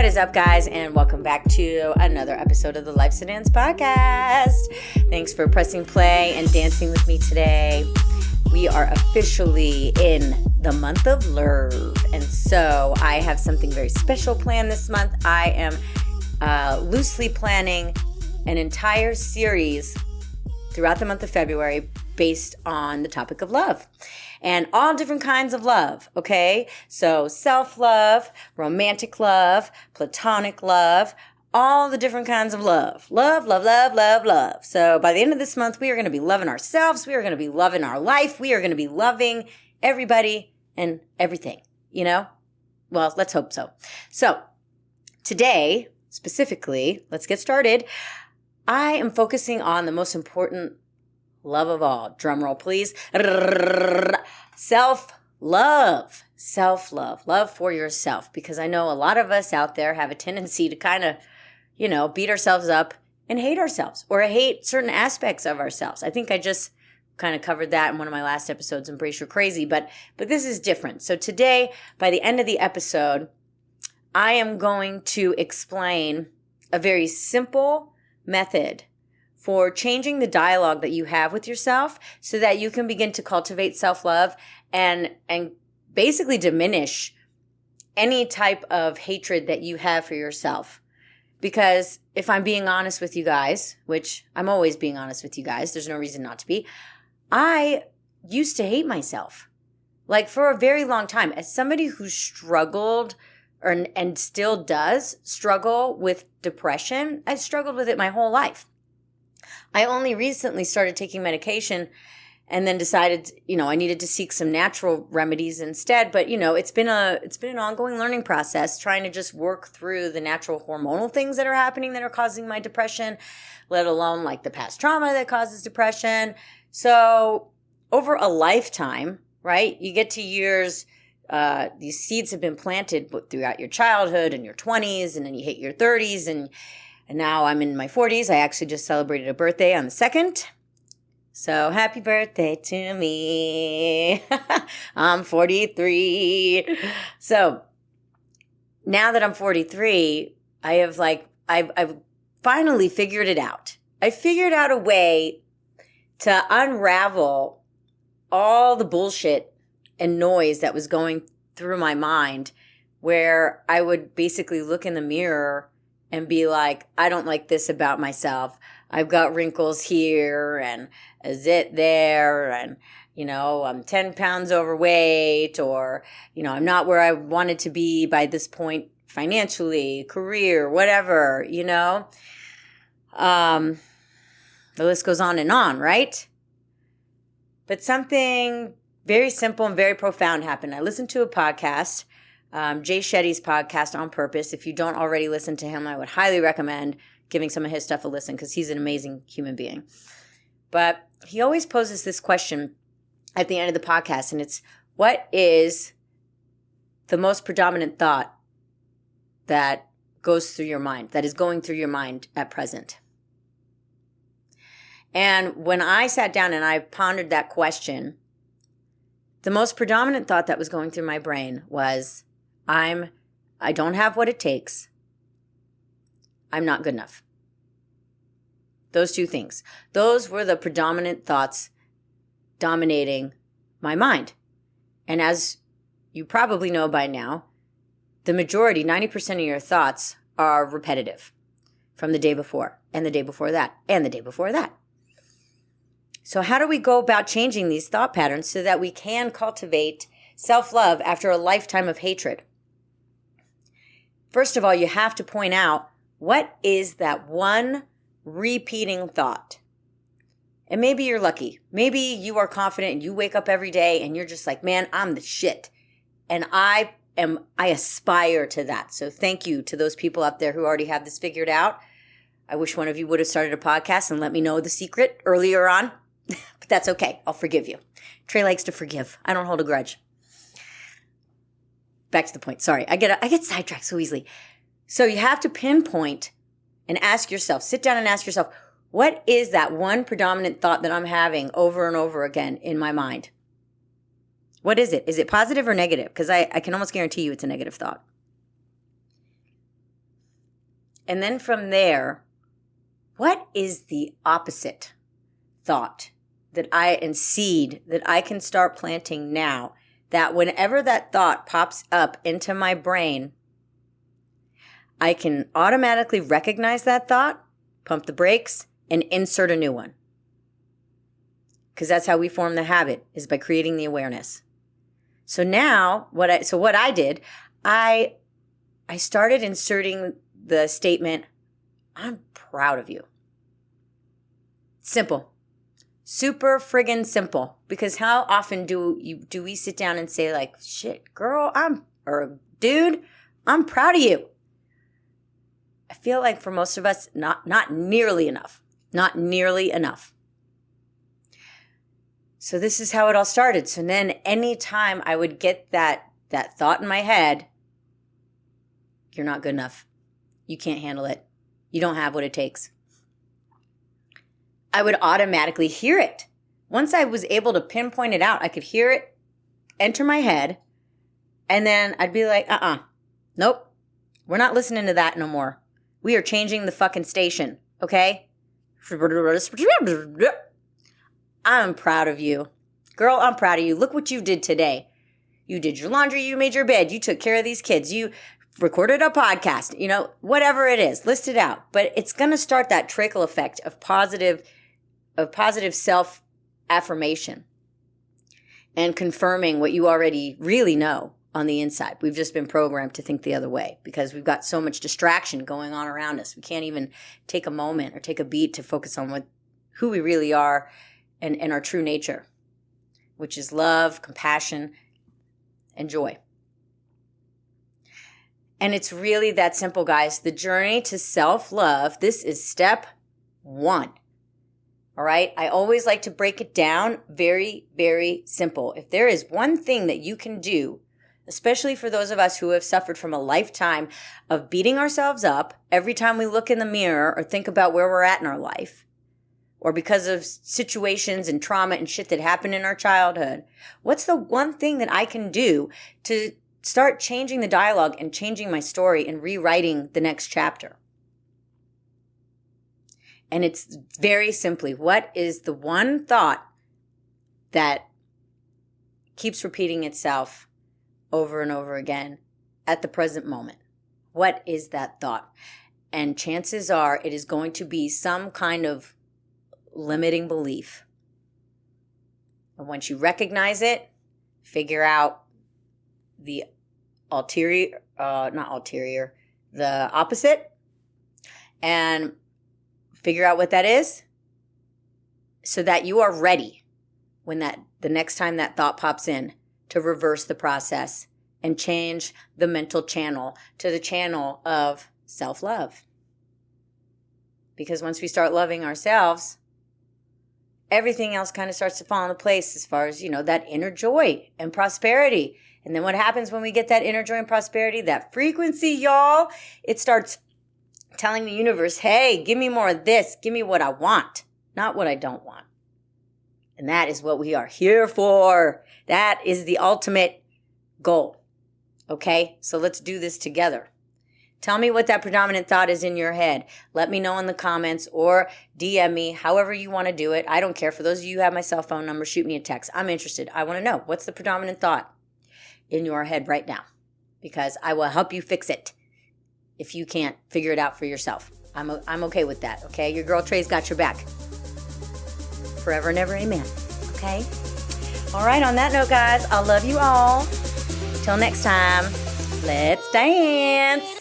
What is up, guys, and welcome back to another episode of the Life Sedans podcast. Thanks for pressing play and dancing with me today. We are officially in the month of love, and so I have something very special planned this month. I am loosely planning an entire series throughout the month of February based on the topic of love. And all different kinds of love, okay? So self-love, romantic love, platonic love, all the different kinds of love. Love, love, love, love, love. So by the end of this month, we are going to be loving ourselves. We are going to be loving our life. We are going to be loving everybody and everything, you know? Well, let's hope so. So today, specifically, let's get started. I am focusing on the most important love of all. Drum roll, please. Self-love. Self-love. Love for yourself. Because I know a lot of us out there have a tendency to kind of, beat ourselves up and hate ourselves or hate certain aspects of ourselves. I think I just kind of covered that in one of my last episodes, Embrace Your Crazy, but this is different. So today, by the end of the episode, I am going to explain a very simple method for changing the dialogue that you have with yourself so that you can begin to cultivate self-love and basically diminish any type of hatred that you have for yourself. Because if I'm being honest with you guys, which I'm always being honest with you guys, there's no reason not to be, I used to hate myself. Like for a very long time. As somebody who struggled and still does struggle with depression, I struggled with it my whole life. I only recently started taking medication and then decided, I needed to seek some natural remedies instead. But, it's been an ongoing learning process trying to just work through the natural hormonal things that are happening that are causing my depression, let alone like the past trauma that causes depression. So over a lifetime, right, you get to years, these seeds have been planted throughout your childhood and your 20s, and then you hit your 30s, and now I'm in my 40s. I actually just celebrated a birthday on the 2nd. So happy birthday to me. I'm 43. So now that I'm 43, I've finally figured it out. I figured out a way to unravel all the bullshit and noise that was going through my mind, where I would basically look in the mirror and be like, I don't like this about myself. I've got wrinkles here and a zit there, and, I'm 10 pounds overweight, or, I'm not where I wanted to be by this point financially, career, whatever, The list goes on and on, right? But something very simple and very profound happened. I listened to a podcast, Jay Shetty's podcast, On Purpose. If you don't already listen to him, I would highly recommend giving some of his stuff a listen because he's an amazing human being. But he always poses this question at the end of the podcast, and it's, what is the most predominant thought that goes through your mind, that is going through your mind at present? And when I sat down and I pondered that question, the most predominant thought that was going through my brain was, I don't have what it takes. I'm not good enough. Those two things. Those were the predominant thoughts dominating my mind. And as you probably know by now, the majority, 90% of your thoughts are repetitive from the day before, and the day before that, and the day before that. So how do we go about changing these thought patterns so that we can cultivate self-love after a lifetime of hatred? First of all, you have to point out, what is that one repeating thought? And maybe you're lucky. Maybe you are confident and you wake up every day and you're just like, man, I'm the shit. And I aspire to that. So thank you to those people out there who already have this figured out. I wish one of you would have started a podcast and let me know the secret earlier on. But that's okay. I'll forgive you. Trey likes to forgive. I don't hold a grudge. Back to the point. Sorry. I get sidetracked so easily. So you have to pinpoint and ask yourself, sit down and ask yourself, what is that one predominant thought that I'm having over and over again in my mind? What is it? Is it positive or negative? Because I can almost guarantee you it's a negative thought. And then from there, what is the opposite thought and seed that I can start planting now, that whenever that thought pops up into my brain, I can automatically recognize that thought, pump the brakes, and insert a new one. Because that's how we form the habit, is by creating the awareness. So now, what I did, I started inserting the statement, I'm proud of you. Simple. Super friggin' simple. Because how often do we sit down and say like, shit, girl, or dude, I'm proud of you. I feel like for most of us, not nearly enough. Not nearly enough. So this is how it all started. So then anytime I would get that thought in my head, you're not good enough. You can't handle it. You don't have what it takes. I would automatically hear it. Once I was able to pinpoint it out, I could hear it enter my head. And then I'd be like, nope, we're not listening to that no more. We are changing the fucking station, okay? I'm proud of you. Girl, I'm proud of you. Look what you did today. You did your laundry, you made your bed, you took care of these kids, you recorded a podcast, whatever it is, list it out. But it's going to start that trickle effect of positive self-affirmation and confirming what you already really know on the inside. We've just been programmed to think the other way because we've got so much distraction going on around us. We can't even take a moment or take a beat to focus on who we really are and our true nature, which is love, compassion, and joy. And it's really that simple, guys. The journey to self-love, this is step 1. All right? I always like to break it down very, very simple. If there is one thing that you can do, especially for those of us who have suffered from a lifetime of beating ourselves up every time we look in the mirror or think about where we're at in our life, or because of situations and trauma and shit that happened in our childhood, what's the one thing that I can do to start changing the dialogue and changing my story and rewriting the next chapter? And it's very simply, what is the one thought that keeps repeating itself over and over again at the present moment? What is that thought? And chances are it is going to be some kind of limiting belief. And once you recognize it, figure out the the opposite, and figure out what that is so that you are ready when the next time that thought pops in to reverse the process and change the mental channel to the channel of self-love. Because once we start loving ourselves, everything else kind of starts to fall into place as far as, that inner joy and prosperity. And then what happens when we get that inner joy and prosperity, that frequency, y'all, it starts telling the universe, hey, give me more of this. Give me what I want, not what I don't want. And that is what we are here for. That is the ultimate goal. Okay? So let's do this together. Tell me what that predominant thought is in your head. Let me know in the comments or DM me, however you want to do it. I don't care. For those of you who have my cell phone number, shoot me a text. I'm interested. I want to know, what's the predominant thought in your head right now? Because I will help you fix it if you can't figure it out for yourself. I'm okay with that, okay? Your girl Trey's got your back. Forever and ever, amen. Okay? All right, on that note, guys, I love you all. Till next time, let's dance.